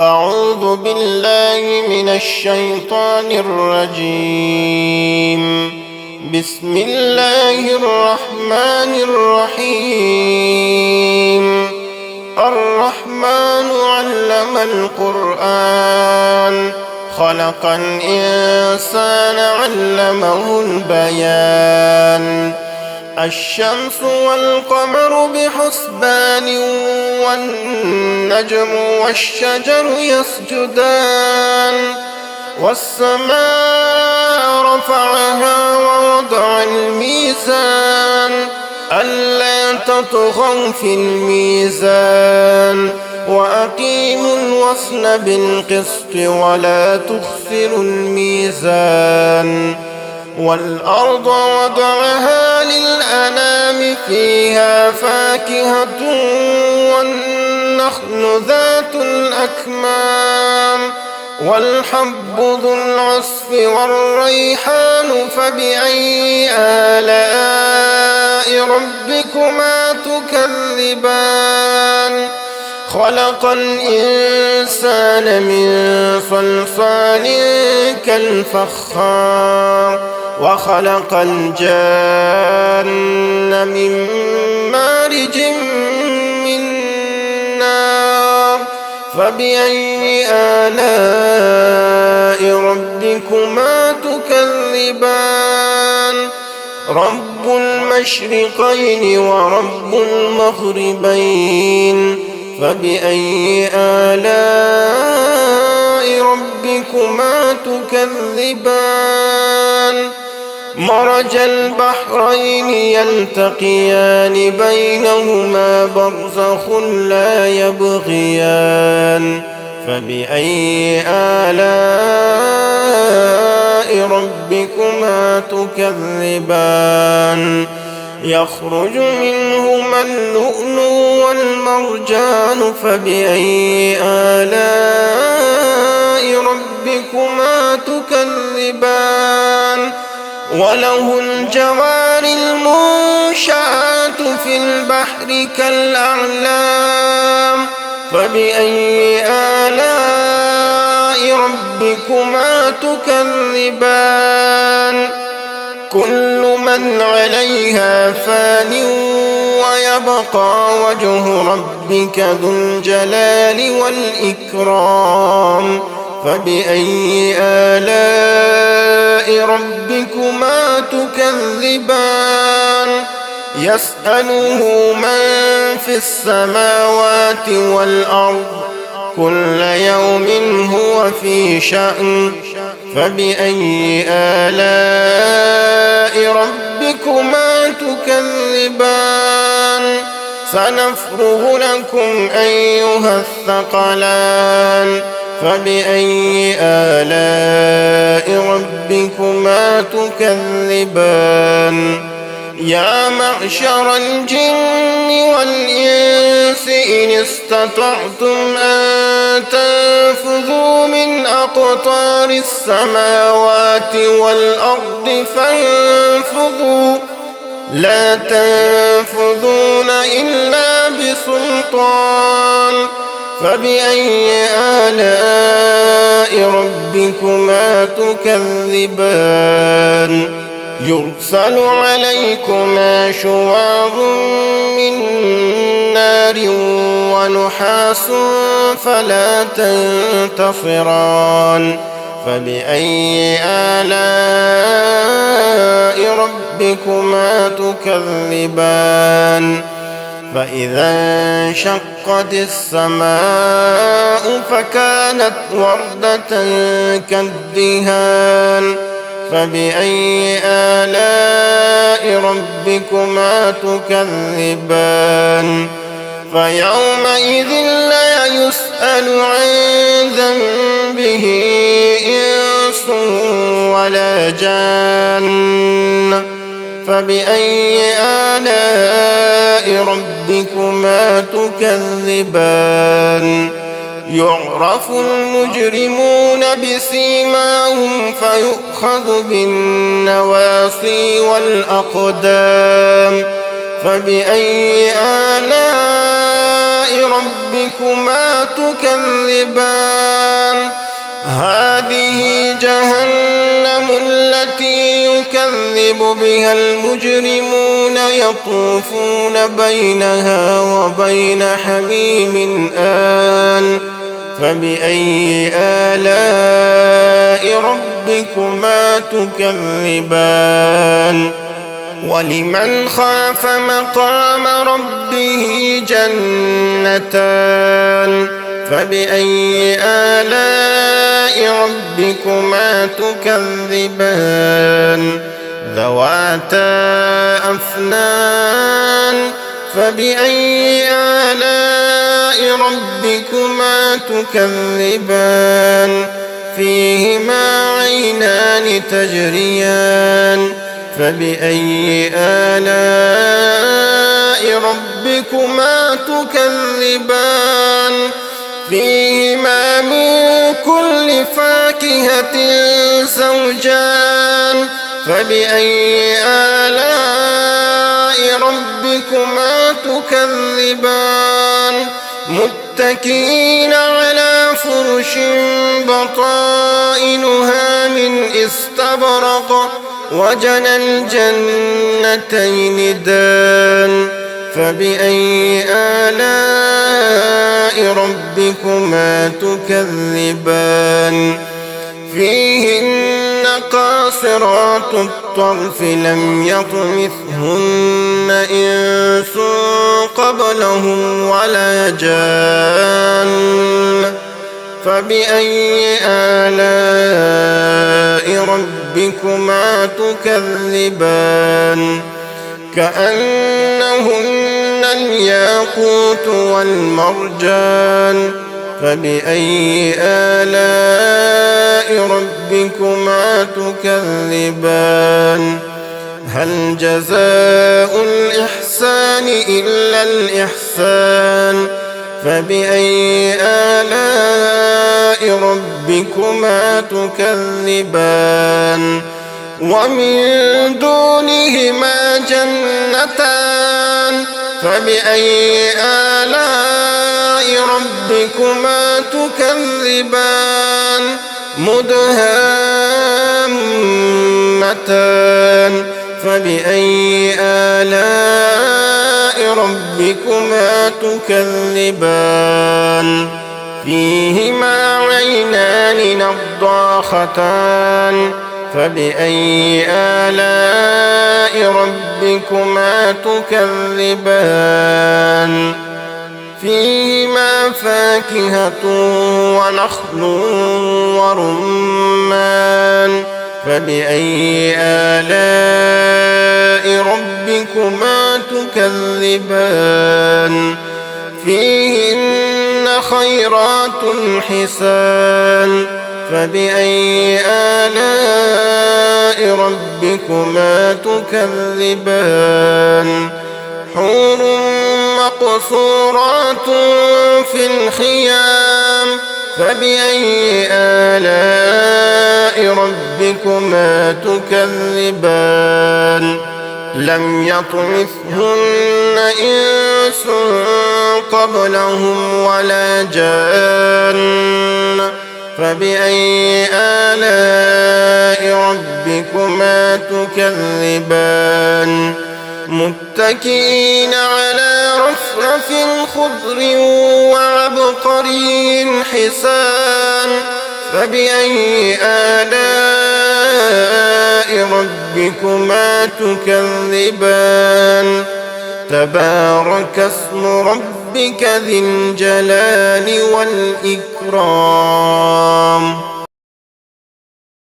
أعوذ بالله من الشيطان الرجيم. بسم الله الرحمن الرحيم. الرحمن علم القرآن خلق الإنسان علمه البيان. الشمس والقمر بحسبان والنجم والشجر يسجدان. والسماء رفعها ووضع الميزان ألا تطغوا في الميزان وأقيموا الوزن بالقسط ولا تخسروا الميزان. والأرض وضعها للأنام فيها فاكهة والنخل ذات الأكمام والحب ذو العصف والريحان فبأي آلاء ربكما تكذبان. خلق الإنسان من صلصال كالفخار وخلق الجان من مارج من نار فبأي آلاء ربكما تكذبان. رب المشرقين ورب المغربين فبأي آلاء ربكما تكذبان. مرج البحرين يلتقيان بينهما برزخ لا يبغيان فبأي آلاء ربكما تكذبان. يخرج منهما اللؤلؤ والمرجان فبأي آلاء ربكما تكذبان. وله الجوار المنشآت في البحر كالأعلام فبأي آلاء ربكما تكذبان. كل من عليها فان ويبقى وجه ربك ذو الجلال والإكرام فبأي آلاء ربكما تكذبان. يسأله من في السماوات والأرض كل يوم هو في شأن فبأي آلاء ربكما تكذبان. سنفرغ لكم أيها الثقلان فبأي آلاء ربكما تكذبان. يا معشر الجن والإنس إن استطعتم أن تنفذوا من أقطار السماوات والأرض فانفذوا لا تنفذون إلا بسلطان فبأي آلاء ربكما تكذبان. يرسل عليكما شواظ من نار ونحاس فلا تنتصران فبأي آلاء ربكما تكذبان. فإذا انشقت السماء فكانت وردة كالدهان فبأي آلاء ربكما تكذبان. فيومئذ لا يسأل عن ذنبه إنس ولا جان فبأي آلاء ربكما تكذبان. يعرف المجرمون بسيماهم فيؤخذ بالنواصي والأقدام فبأي آلاء ربكما ربكما تكذبان هذه جهنم التي يكذب بها المجرمون يطوفون بينها وبين حميم آن فبأي آلاء ربكما تكذبان ولمن خاف مقام ربه جنتان فبأي آلاء ربكما تكذبان ذواتا أفنان فبأي آلاء ربكما تكذبان فيهما عينان تجريان فبأي آلاء ربكما تكذبان فيهما من كل فاكهة زوجان فبأي آلاء ربكما تكذبان متكئين على فرش بطائنها من استبرق وجنى الجنتين دان فبأي آلاء ربكما تكذبان فيهن قاصرات الطرف لم يطمثهن إنس قبلهم ولا جان فبأي آلاء ربكما تكذبان كأنهن الياقوت والمرجان فبأي آلاء ربكما تكذبان هل جزاء الإحسان إلا الإحسان فبأي آلاء ربكما تكذبان ومن دونهما جنتان فبأي آلاء ربكما تكذبان مدهامتان فبأي آلاء ربكما تكذبان فيهما عينان نضاختان فبأي آلاء ربكما تكذبان فيهما فاكهة ونخل ورمان فبأي آلاء ربكما تكذبان فيهن خيرات حسان فبأي آلاء ربكما تكذبان حور مقصورات في الخيام فبأي آلاء ربكما تكذبان لم يطمثهن إنس قبلهم ولا جان فبأي آلاء ربكما تكذبان متكئين على رفرف خضر وعبقري حسان فبأي آلاء ربكما تكذبان تبارك اسم ربك ذي الجلال والإكرام